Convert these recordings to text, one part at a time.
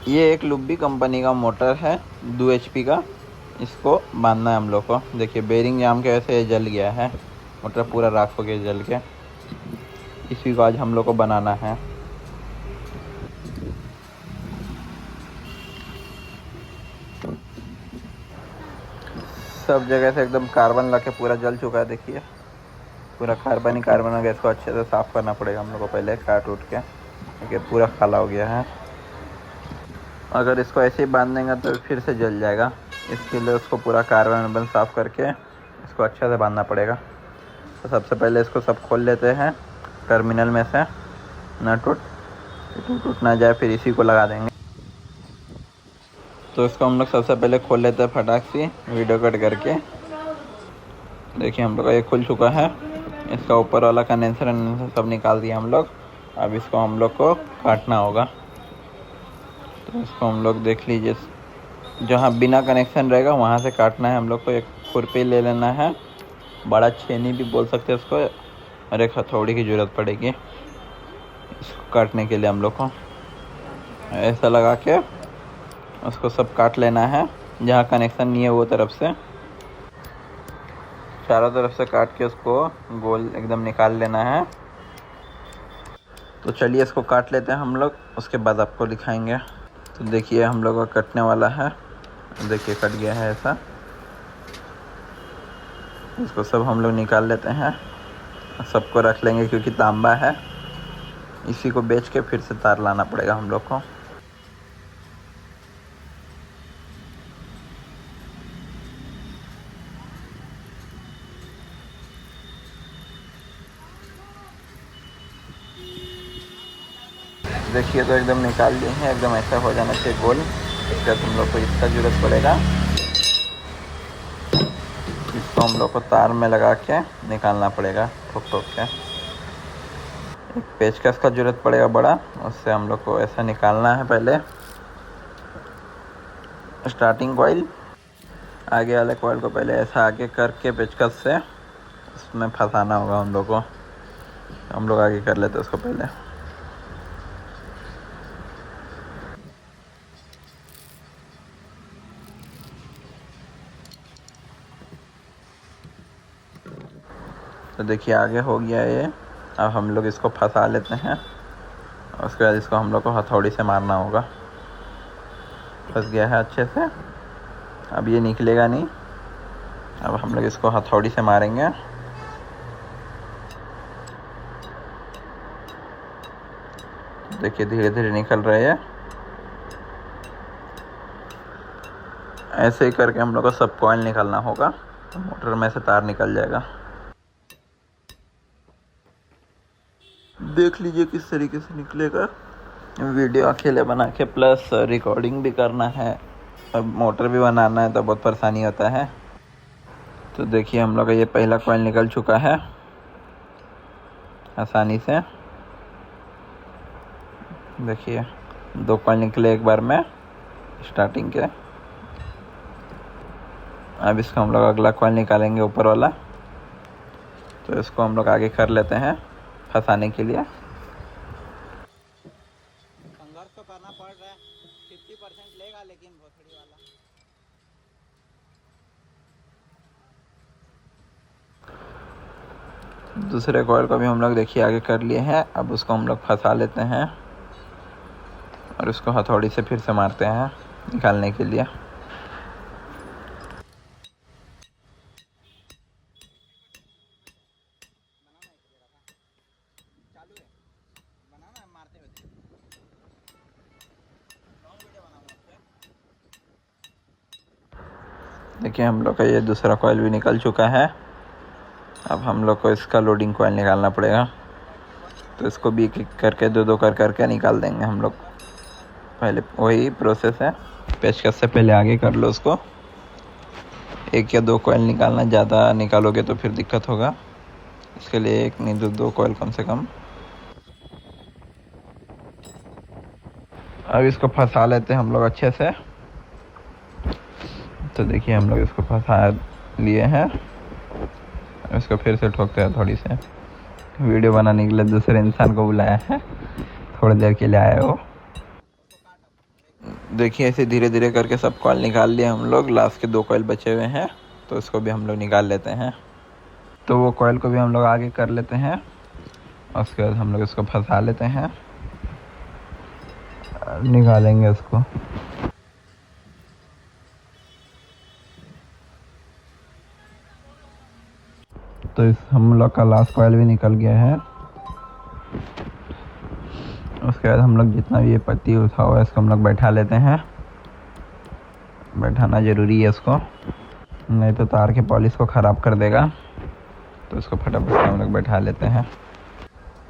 ये एक लुब्बी कंपनी का मोटर है 2 HP का। इसको बांधना है हम लोग को। देखिए बेरिंग जाम के वैसे जल गया है, मोटर पूरा राख हो गया जल के। इसी को आज हम लोग को बनाना है। सब जगह से एकदम कार्बन लगे पूरा जल चुका है। देखिए पूरा कार्बन ही कार्बन हो गया। इसको अच्छे से साफ़ करना पड़ेगा हम लोग को पहले, काट उठ के। देखिए पूरा काला हो गया है। अगर इसको ऐसे ही बांध देंगे तो फिर से जल जाएगा। इसके लिए उसको पूरा कार्बन साफ़ करके इसको अच्छे से बांधना पड़ेगा। तो सबसे पहले इसको सब खोल लेते हैं टर्मिनल में से, नट टूट ना जाए, फिर इसी को लगा देंगे। तो इसको हम लोग सबसे पहले खोल लेते हैं फटाक से वीडियो कट करके। देखिए हम लोग का ये खुल चुका है। इसका ऊपर वाला कंडेंसर सब निकाल दिया हम लोग। अब इसको हम लोग को काटना होगा। तो इसको हम लोग देख लीजिए, जहाँ बिना कनेक्शन रहेगा वहाँ से काटना है हम लोग को। एक खुरपी ले लेना है, बड़ा छेनी भी बोल सकते हैं उसको, और एक हथौड़ी की ज़रूरत पड़ेगी इसको काटने के लिए। हम लोग को ऐसा लगा के उसको सब काट लेना है। जहाँ कनेक्शन नहीं है वो तरफ से, चारों तरफ से काट के उसको गोल एकदम निकाल लेना है। तो चलिए इसको काट लेते हैं हम लोग, उसके बाद आपको दिखाएंगे। तो देखिए हम लोग का कटने वाला है। देखिए कट गया है ऐसा। इसको सब हम लोग निकाल लेते हैं, सबको रख लेंगे क्योंकि तांबा है। इसी को बेच के फिर से तार लाना पड़ेगा हम लोग को। देखिए तो एकदम निकाल लिए हैं, एकदम ऐसा हो जाना चाहिए गोल। इसका हम लोग को इसका ज़रूरत पड़ेगा। इसको हम लोग को तार में लगा के निकालना पड़ेगा, ठोक ठोक के। एक पेचकस का ज़रूरत पड़ेगा बड़ा, उससे हम लोग को ऐसा निकालना है। पहले स्टार्टिंग कॉइल, आगे वाले कॉइल को पहले ऐसा आगे करके पेचकस से उसमें फंसाना होगा हम लोग को। हम लोग आगे कर लेते हैं उसको पहले। तो देखिए आगे हो गया ये। अब हम लोग इसको फंसा लेते हैं, और उसके बाद इसको हम लोग को हथौड़ी से मारना होगा। फंस गया है अच्छे से, अब ये निकलेगा नहीं। अब हम लोग इसको हथौड़ी से मारेंगे। देखिए धीरे धीरे निकल रहे हैं। ऐसे ही करके हम लोग को सब कॉइल निकालना होगा, तो मोटर में से तार निकल जाएगा। देख लीजिए किस तरीके से निकलेगा। वीडियो अकेले बना के प्लस रिकॉर्डिंग भी करना है, और मोटर भी बनाना है, तो बहुत परेशानी होता है। तो देखिए हम लोग का ये पहला कॉइल निकल चुका है आसानी से। देखिए 2 कॉइल निकले एक बार में स्टार्टिंग के। अब इसका हम लोग अगला कॉइल निकालेंगे ऊपर वाला। तो इसको हम लोग आगे कर लेते हैं फंसाने के लिए। संघर्ष तो करना पड़ रहा है, 50% लेगा लेकिन भोसड़ी वाला। दूसरे कॉइल को भी हम लोग देखिए आगे कर लिए हैं। अब उसको हम लोग फंसा लेते हैं, और उसको हथौड़ी से फिर से मारते हैं निकालने के लिए। चालू है, बनाना मारते हुए देखिए हम लोग का ये दूसरा कॉइल भी निकल चुका है। अब हम लोग को इसका लोडिंग कॉइल निकालना पड़ेगा। तो इसको भी एक करके 2-2 कर करके निकाल देंगे हम लोग। पहले वही प्रोसेस है, पेचकस से पहले आगे कर लो उसको। 1 या 2 कॉइल निकालना, ज़्यादा निकालोगे तो फिर दिक्कत होगा। इसके लिए 1 नहीं 2 कॉइल कम से कम। अब इसको फंसा लेते हैं हम लोग अच्छे से। तो देखिए हम लोग इसको फंसा लिए हैं। इसको फिर से ठोकते हैं थोड़ी से। वीडियो बनाने के लिए दूसरे इंसान को बुलाया है, थोड़ी देर के लिए आया वो। देखिए ऐसे धीरे धीरे करके सब कॉइल निकाल लिए हम लोग। लास्ट के 2 कॉइल बचे हुए हैं तो इसको भी हम लोग निकाल लेते हैं। तो वो कॉइल को भी हम लोग आगे कर लेते हैं और उसके बाद हम लोग इसको फंसा लेते हैं, निकालेंगे उसको। तो इस हम लोग का लास्ट कॉइल भी निकल गया है। उसके बाद हम लोग जितना भी ये पत्ती उठा हुआ है इसको हम लोग बैठा लेते हैं। बैठाना ज़रूरी है इसको, नहीं तो तार के पॉलिश को ख़राब कर देगा। तो इसको फटाफट से हम लोग बैठा लेते हैं।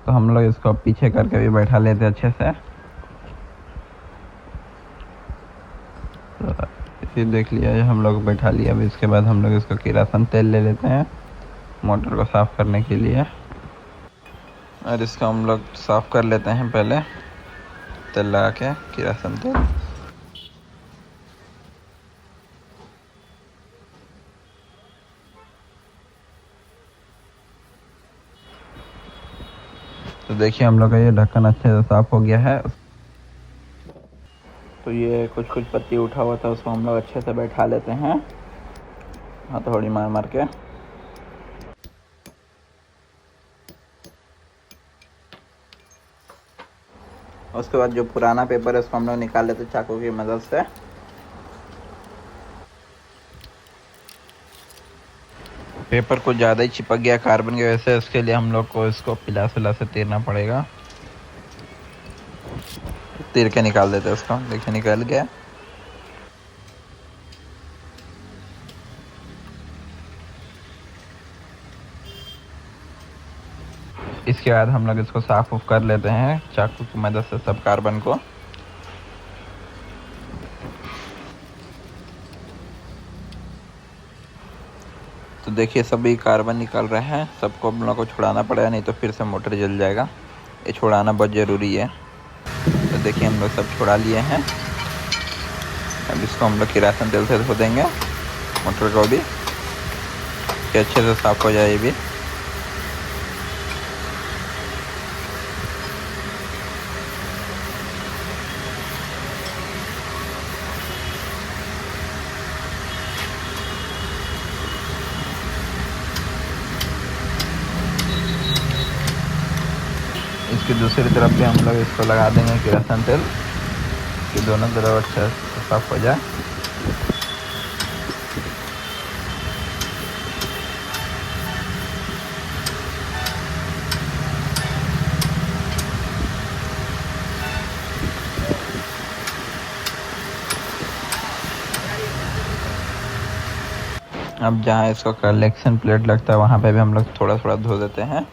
तो हम लोग इसको पीछे करके भी बैठा लेते हैं अच्छे से। तो इसे देख लिया हम लोग बैठा लिया। अभी इसके बाद हम लोग इसको किरासन तेल ले लेते हैं मोटर को साफ़ करने के लिए, और इसको हम लोग साफ़ कर लेते हैं पहले तेल लगा के, किरासन तेल। तो देखिए हम लोग का ये ढक्कन अच्छे से साफ़ हो गया है। तो ये कुछ कुछ पत्ती उठा हुआ था उसको हम लोग अच्छे से बैठा लेते हैं हथौड़ी मार मार के। उसके बाद जो पुराना पेपर है उसको हम लोग निकाल लेते चाकू की मदद से। पेपर को ज़्यादा ही चिपक गया कार्बन की वजह से, उसके लिए हम लोग को इसको पिलास विलास से तीरना पड़ेगा। तीर के निकाल देते हैं उसको। देखिए निकल गया। इसके बाद हम लोग इसको साफ उफ कर लेते हैं चाकू की मदद से सब कार्बन को। तो देखिए सभी कार्बन निकल रहे हैं, सबको हम लोग को छुड़ाना पड़ेगा, नहीं तो फिर से मोटर जल जाएगा। ये छुड़ाना बहुत ज़रूरी है। तो देखिए हम लोग सब छुड़ा लिए हैं। अब इसको हम लोग किरासन तेल से धो देंगे मोटर को भी, कि अच्छे से साफ़ हो जाए ये भी। इसकी दूसरी तरफ भी हम लोग इसको लगा देंगे किरासन तेल, कि दोनों तरफ अच्छे से साफ हो जाए। अब जहाँ इसको कलेक्शन प्लेट लगता है वहाँ पे भी हम लोग थोड़ा थोड़ा धो देते हैं।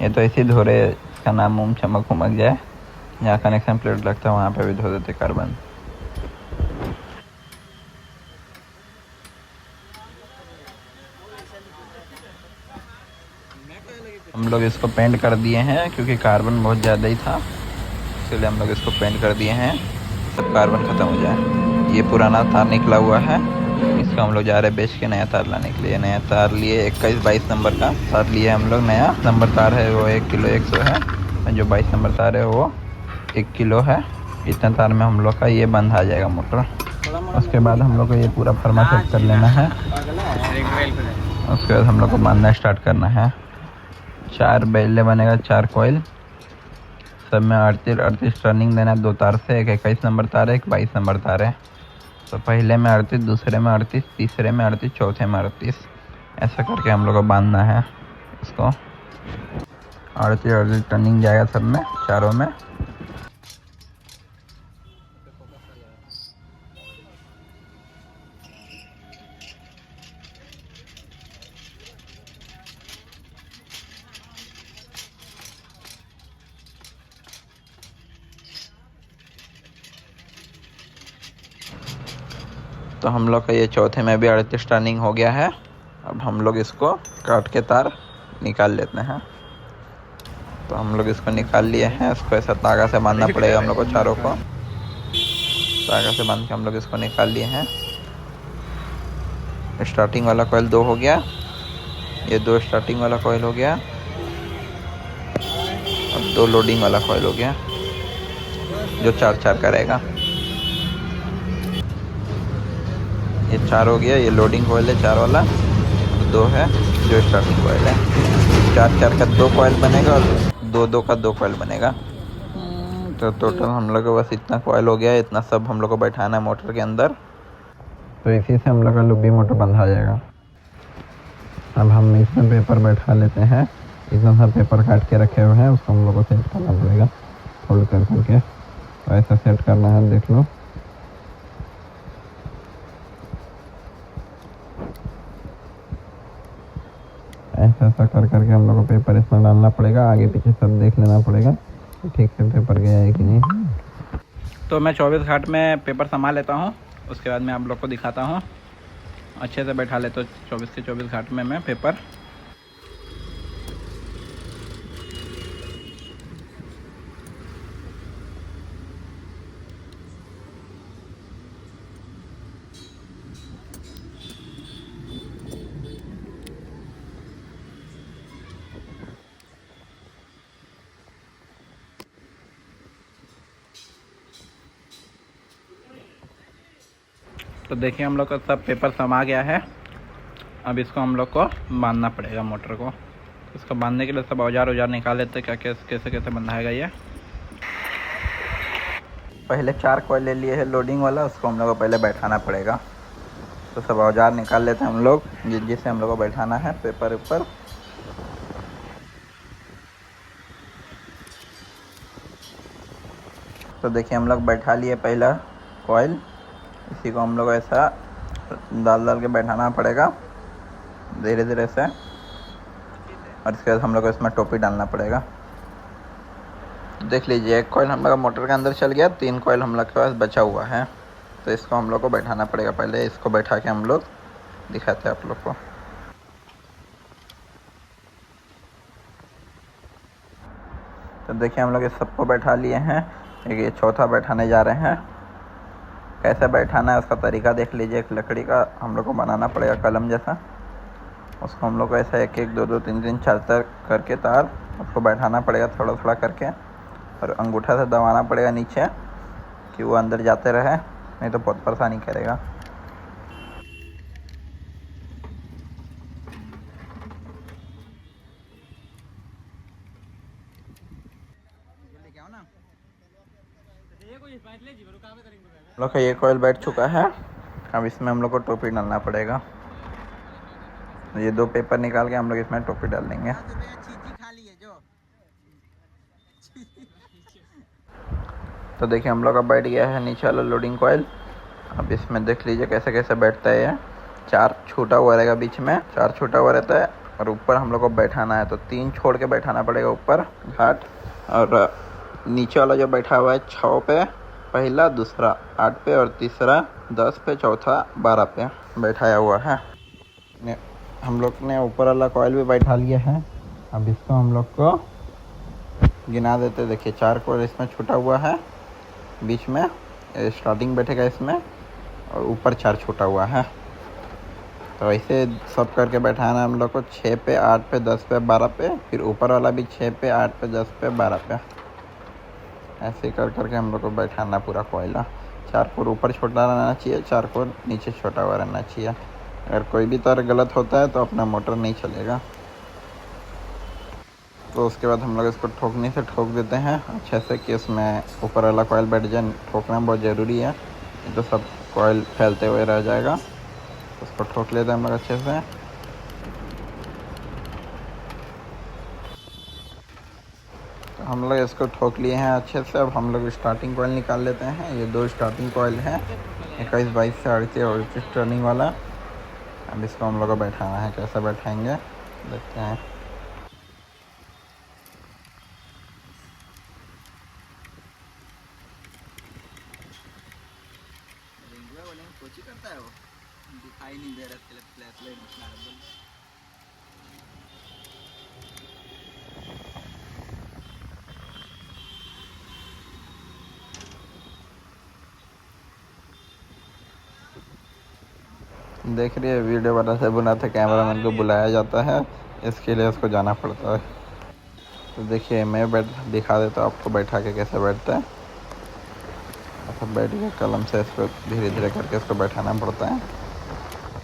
ये तो ऐसे ही धो रहे, इसका नाम मुम चमक उमक जाए। जहाँ कनेक्शन प्लेट लगता है वहाँ पे भी धो देते कार्बन। हम लोग इसको पेंट कर दिए हैं क्योंकि कार्बन बहुत ज़्यादा ही था, इसलिए हम लोग इसको पेंट कर दिए हैं, सब कार्बन ख़त्म हो जाए। ये पुराना तार निकला हुआ है, इसको हम लोग जा रहे हैं बेच के नया तार लाने के लिए। नया तार लिए 21-22 नंबर का तार लिए हम लोग। नया नंबर तार है वो 1 किलो 100 है, जो 22 नंबर तार है वो 1 किलो है। इतने तार में हम लोग का ये बंद आ जाएगा मोटर। उसके बाद हम लोग को ये पूरा फर्मा सेट कर लेना है। उसके बाद हम लोग को बांधना स्टार्ट करना है। 4 बेल्ले बनेगा, 4 कॉइल, सब में 38 टर्निंग देना है 2 तार से। एक 21 नंबर तार है, एक 22 नंबर तार है। तो पहले में 38, दूसरे में 38, तीसरे में 38, चौथे में 38, ऐसा करके हम लोग को बांधना है इसको। 38 टर्निंग जाएगा सब में, चारों में। तो हम लोग का ये चौथे में भी 38 टर्निंग हो गया है। अब हम लोग इसको काट के तार निकाल लेते हैं। तो हम लोग इसको निकाल लिए हैं। इसको ऐसा धागा से बांधना पड़ेगा हम लोग को, चारों को धागा से बांध के हम लोग इसको निकाल लिए हैं। स्टार्टिंग वाला कॉइल 2 हो गया, ये 2 स्टार्टिंग वाला कॉइल हो गया, अब 2 लोडिंग वाला कॉइल हो गया। जो 4-4 करेगा। ये 4 हो गया, ये लोडिंग कॉइल है 4 वाला, 2 है जो स्टार्टिंग कॉइल है। 4-4 का 2 कॉइल बनेगा और 2-2 का 2 कॉइल बनेगा। तो टोटल हम लोग को बस इतना कॉइल हो गया, इतना सब हम लोग को बैठाना है मोटर के अंदर। तो इसी से हम लोग का लुब्बी मोटर बंधा जाएगा। अब हम इसमें पेपर बैठा लेते हैं। इतना सा पेपर काट के रखे हुए हैं, उसको हम लोग को सेट करना पड़ेगा फोल्ड कर करके। तो ऐसा सेट करना है, देख लो। ऐसा ऐसा कर करके हम लोग को पेपर इसमें डालना पड़ेगा, आगे पीछे सब देख लेना पड़ेगा कि ठीक से पेपर गया है कि नहीं। तो मैं 24 घाट में पेपर संभाल लेता हूँ, उसके बाद मैं आप लोग को दिखाता हूँ। अच्छे से बैठा लेता हूँ 24 के 24 घाट में मैं पेपर। तो देखिए हम लोग का सब पेपर समा गया है। अब इसको हम लोग को बांधना पड़ेगा मोटर को। इसको बांधने के लिए सब औजार निकाल लेते हैं, क्या कैसे कैसे बंधाएगा ये। पहले 4 कॉइल ले लिए है लोडिंग वाला, उसको हम लोग को पहले बैठाना पड़ेगा। तो सब औजार निकाल लेते हैं हम लोग जिससे हम लोग को बैठाना है पेपर ऊपर। तो देखिए हम लोग बैठा लिए पहला कॉइल। इसी को हम लोग ऐसा डाल डाल के बैठाना पड़ेगा धीरे धीरे से, और इसके बाद हम लोग को इसमें टोपी डालना पड़ेगा। देख लीजिए, एक कॉइल हम लोग मोटर के अंदर चल गया, 3 कॉइल हम लोग के पास बचा हुआ है। तो इसको हम लोग को बैठाना पड़ेगा। पहले इसको बैठा के हम लोग दिखाते हैं आप लोग को। तो देखिए हम लोग इस सबको बैठा लिए हैं। ये चौथा बैठाने जा रहे हैं। कैसे बैठाना है उसका तरीका देख लीजिए। एक लकड़ी का हम लोग को बनाना पड़ेगा कलम जैसा, उसको हम लोग को ऐसा 1-1, 2-2, 3-3, 4 करके तार उसको बैठाना पड़ेगा थोड़ा थोड़ा करके, और अंगूठा से दबाना पड़ेगा नीचे कि वो अंदर जाते रहे, नहीं तो बहुत परेशानी करेगा। हम लोग का ये कॉइल बैठ चुका है। अब इसमें हम लोग को टोपी डालना पड़ेगा। ये 2 पेपर निकाल के हम लोग इसमें टोपी डाल देंगे। तो देखिए हम लोग का बैठ गया है नीचे वाला लोडिंग कॉइल। अब इसमें देख लीजिए कैसे कैसे बैठता है। ये 4 छूटा हुआ रहेगा, बीच में 4 छूटा हुआ रहता है, और ऊपर हम लोग को बैठाना है। तो 3 छोड़ के बैठाना पड़ेगा ऊपर घाट, और नीचे वाला जो बैठा हुआ है 6 पे पहला, दूसरा 8 पे, और तीसरा 10 पे, चौथा 12 पे बैठाया हुआ है। हम लोग ने ऊपर वाला कॉइल भी बैठा लिया है। अब इसको हम लोग को गिना देते। देखिए 4 कॉइल इसमें छूटा हुआ है, बीच में स्टार्टिंग बैठेगा इसमें, और ऊपर 4 छूटा हुआ है। तो ऐसे सब करके बैठाना हम लोग को 6 पे, 8 पे, 10 पे, 12 पे, फिर ऊपर वाला भी 6 पे, 8 पे, 10 पे, 12 पे। ऐसे कर करके हम लोग को बैठाना पूरा कोयला। 4 कोर ऊपर छोटा रहना चाहिए, 4 कोर नीचे छोटा हुआ रहना चाहिए। अगर कोई भी तार गलत होता है तो अपना मोटर नहीं चलेगा। तो उसके बाद हम लोग इसको ठोकने से ठोक देते हैं अच्छे से कि उसमें ऊपर वाला कॉइल बैठ जाए। ठोकना बहुत ज़रूरी है, नहीं तो सब कॉइल फैलते हुए रह जाएगा। उसको ठोक लेते हैं हम लोग अच्छे से। तो हम लोग इसको ठोक लिए हैं अच्छे से। अब हम लोग स्टार्टिंग कॉइल निकाल लेते हैं। ये 2 स्टार्टिंग कॉइल है, 21, 22 से 38 टर्निंग वाला। अब इसको हम लोग को बैठाना है। कैसे बैठाएंगे देखते हैं। करता है वो दिखाई नहीं दे रहा। देख रही है, वीडियो बनाते बनाते कैमरामैन को बुलाया जाता है, इसके लिए उसको जाना पड़ता है। तो देखिए मैं दिखा देता हूँ आपको बैठा के कैसे बैठता है। ऐसा बैठ के कलम से इसको धीरे धीरे करके इसको बैठाना पड़ता है।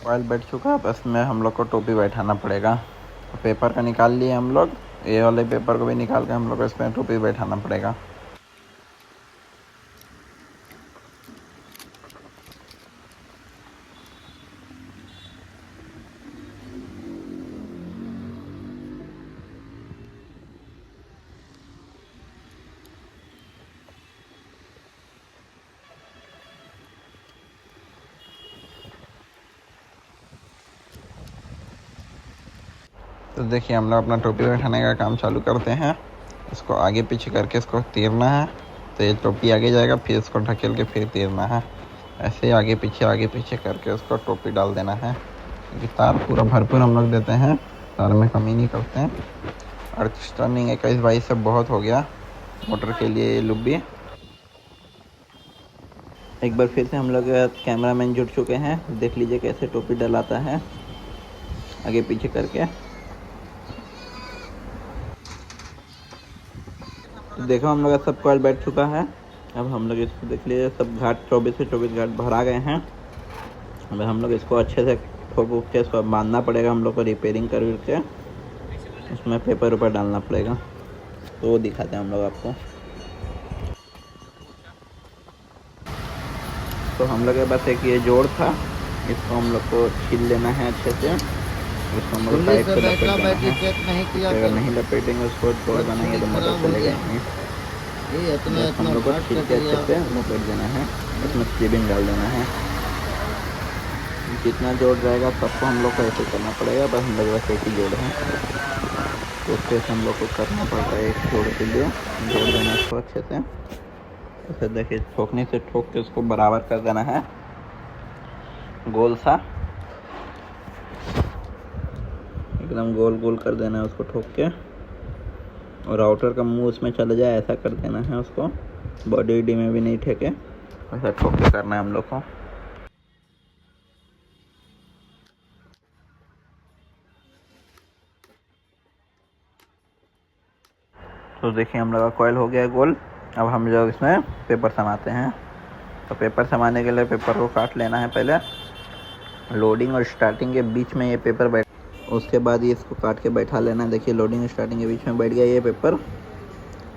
ऑयल बैठ चुका है, बस में हम लोग को टोपी बैठाना पड़ेगा। तो पेपर का निकाल लिए हम लोग, ये वाले पेपर को भी निकाल के हम लोग को इसमें टोपी बैठाना पड़ेगा। तो देखिए हम लोग अपना टोपी बैठाने का काम चालू करते हैं। इसको आगे पीछे करके इसको तीरना है, तो ये टोपी आगे जाएगा, फिर इसको ढकेल के फिर तीरना है। ऐसे ही आगे पीछे करके उसको टोपी डाल देना है, क्योंकि तार पूरा भरपूर हम लोग देते हैं, तार में कमी नहीं करते हैं। और टर्निंग 21-22 से बहुत हो गया मोटर के लिए ये लुब्बी। एक बार फिर से हम लोग कैमरामैन जुट चुके हैं, देख लीजिए कैसे टोपी डलाता है आगे पीछे करके। तो देखो हम लोग का सब कॉइल बैठ चुका है। अब हम लोग इसको देख लीजिए, सब घाट 24 से 24 घाट भरा गए हैं। अब हम लोग इसको अच्छे से ठोक उक के इसको बांधना पड़ेगा हम लोग को, रिपेयरिंग करके उसमें पेपर ऊपर डालना पड़ेगा। तो वो दिखाते हैं हम लोग आपको। तो हम लोग के पास एक ये जोड़ था, इसको हम लोग को छील लेना है अच्छे से। इसको हम लोग साइड से लपेट देना है, अगर नहीं लपेटेंगे उसको जोड़ बनाएंगे तो मोटर चलेगा नहीं। हम लोग को छील के अच्छे से लपेट देना है, इसमें स्लीबिंग डाल देना है। जितना जोड़ रहेगा सबको हम लोग को ऐसे करना पड़ेगा, बस हम लोग बस एक ही जोड़ है तो उससे हम लोग को करना पड़ता है। एक जोड़ के लिए जोड़ देना इसको अच्छे से। उसे देखिए ठोकने से ठोक के उसको बराबर कर देना है, गोल सा एकदम गोल गोल कर देना है उसको ठोक के। और आउटर का मुंह उसमें चला जाए ऐसा कर देना है उसको, बॉडी वडी में भी नहीं ठेके, ऐसा ठोक के करना है हम लोग को। तो देखिए हम लोग का कॉइल हो गया गोल। अब हम लोग इसमें पेपर समाते हैं। तो पेपर समाने के लिए पेपर को काट लेना है पहले, लोडिंग और स्टार्टिंग के बीच में ये पेपर बैठ, उसके बाद ये इसको काट के बैठा लेना है। देखिए लोडिंग और स्टार्टिंग के बीच में बैठ गया ये पेपर।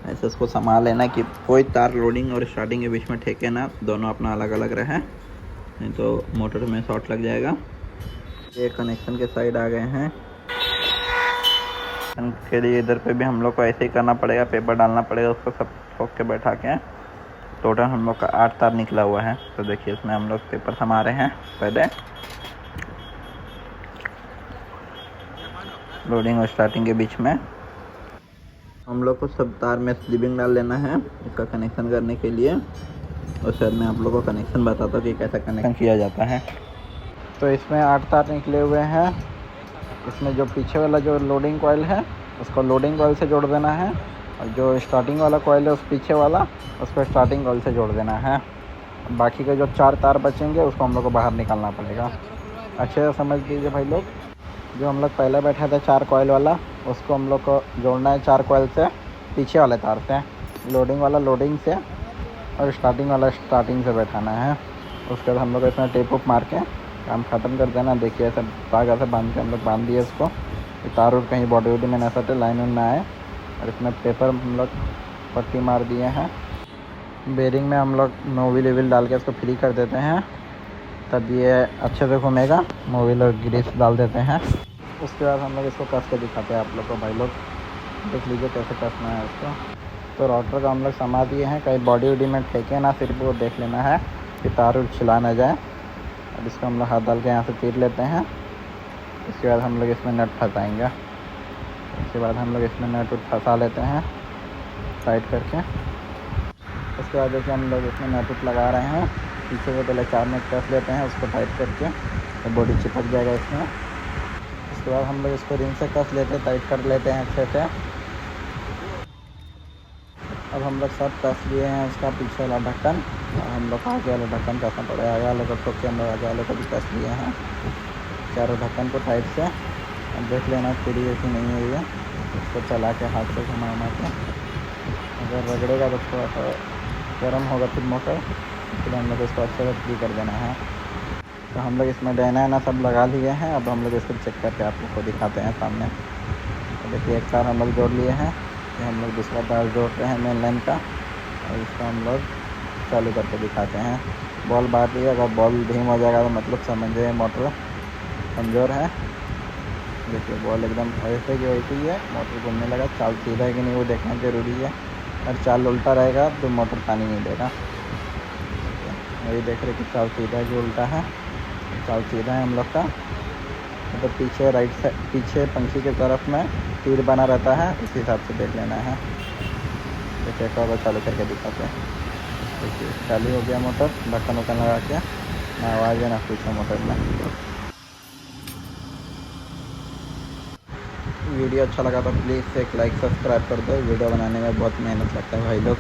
ऐसे इसको संभाल लेना कि कोई तार लोडिंग और स्टार्टिंग के बीच में ठेके ना, दोनों अपना अलग अलग रहे, नहीं तो मोटर में शॉर्ट लग जाएगा। ये कनेक्शन के साइड आ गए हैं के लिए, इधर पे भी हम लोग को ऐसे ही करना पड़ेगा, पेपर डालना पड़ेगा, उसको सब ठोक के बैठा के। टोटल हम लोग का 8 तार निकला हुआ है। तो देखिए इसमें हम लोग पेपर समा रहे हैं पहले, लोडिंग और स्टार्टिंग के बीच में। हम लोग को सब तार में स्लीबिंग डाल लेना है इसका कनेक्शन करने के लिए। और शायद मैं आप लोगों को कनेक्शन बताता हूँ कि कैसा कनेक्शन किया जाता है। तो इसमें 8 तार निकले हुए हैं। इसमें जो पीछे वाला जो लोडिंग कॉइल है उसको लोडिंग कॉइल से जोड़ देना है, और जो स्टार्टिंग वाला कॉइल है उस पीछे वाला उसको स्टार्टिंग कॉइल से जोड़ देना है। बाकी के जो 4 तार बचेंगे उसको हम लोग को बाहर निकालना पड़ेगा। अच्छे से समझ लीजिए भाई लोग, जो हम लोग पहले बैठा था 4 कॉइल वाला, उसको हम लोग को जोड़ना है 4 कॉइल से पीछे वाले तार से, लोडिंग वाला लोडिंग से और स्टार्टिंग वाला स्टार्टिंग से बैठाना है। उसके बाद हम लोग इसमें टेप उप मार के काम ख़त्म कर देना। देखिए ऐसे धागा से बांध के हम लोग बांध दिए इसको, तार और कहीं बॉडी वॉडी में ना सटे, लाइन में आए। और इसमें पेपर हम लोग पट्टी मार दिए हैं। बेरिंग में हम लोग मोबिल वोबिल डाल के इसको फ्री कर देते हैं, तब ये अच्छे से घूमेगा। मोबिल और ग्रीस डाल देते हैं। उसके बाद हम लोग इसको कस के दिखाते हैं आप लोग को। भाई लोग देख लीजिए कैसे कसना है इसको। तो राउटर का हम लोग समा दिए हैं, कहीं बॉडी वॉडी में ठेके ना, सिर्फ वो देख लेना है कि तार उर छिला ना जाए। अब इसको हम लोग हाथ डाल के यहाँ से तीर लेते हैं। इसके बाद हम लोग इसमें नट फंसाएंगे। उसके बाद हम लोग इसमें नट उट फंसा लेते हैं टाइट करके। उसके बाद देखिए हम लोग इसमें नट उट लगा रहे हैं। पीछे से पहले 4 नट कस लेते हैं उसको टाइट करके, तो बॉडी चिपक जाएगा इसमें। उसके बाद हम लोग इसको रिंग से कस लेते हैं, टाइट कर लेते हैं अच्छे से। अब हम लोग सब कस लिए हैं इसका पीछे वाला ढक्कन, और हम लोग आगे वाला ढक्कन कसना पड़ेगा। आगे वाले को ठोक के हम लोग आगे वाले को भी कस लिए हैं, चारों ढक्कन को टाइट से। अब देख लेना पूरी ऐसी नहीं हुई है, इसको चला के हाथ से घुमा के, अगर रगड़ेगा तो थोड़ा सा गर्म होगा फिर मोटर, इसलिए हम लोग इसको अच्छे से फ्री कर देना है। तो हम लोग इसमें डैना ना सब लगा लिए हैं। अब हम लोग इसको चेक करके आप लोग को दिखाते हैं सामने। तो देखिए एक तार हम लोग जोड़ लिए हैं, ये हम लोग दूसरा तार जोड़ रहे हैं मेन लाइन का, और इसको हम लोग चालू करके दिखाते हैं। बॉल बार रही है, अगर बॉल धीम हो जाएगा तो मतलब समझिए मोटर कमज़ोर है। देखिए बॉल एकदम ऐसे की वैसे ही है, मोटर घूमने लगा। चाल सीधा है कि नहीं वो देखना ज़रूरी है, अगर चाल उल्टा रहेगा तो मोटर पानी नहीं देगा। वही देख रहे कि चाल सीधा है कि उल्टा है। चाल सीधा है हम लोग का, मतलब पीछे राइट साइड पीछे पंखी के तरफ में तीर बना रहता है, उस हिसाब से देख लेना है। देखिए एक और चालू करके दिखाते हैं। देखिए चालू हो गया मोटर, ढक्कन वक्कन लगा के, ना आवाज़ है ना कुछ है मोटर में। वीडियो अच्छा लगा तो प्लीज़ एक लाइक सब्सक्राइब कर दो। वीडियो बनाने में बहुत मेहनत लगता है भाई लोग।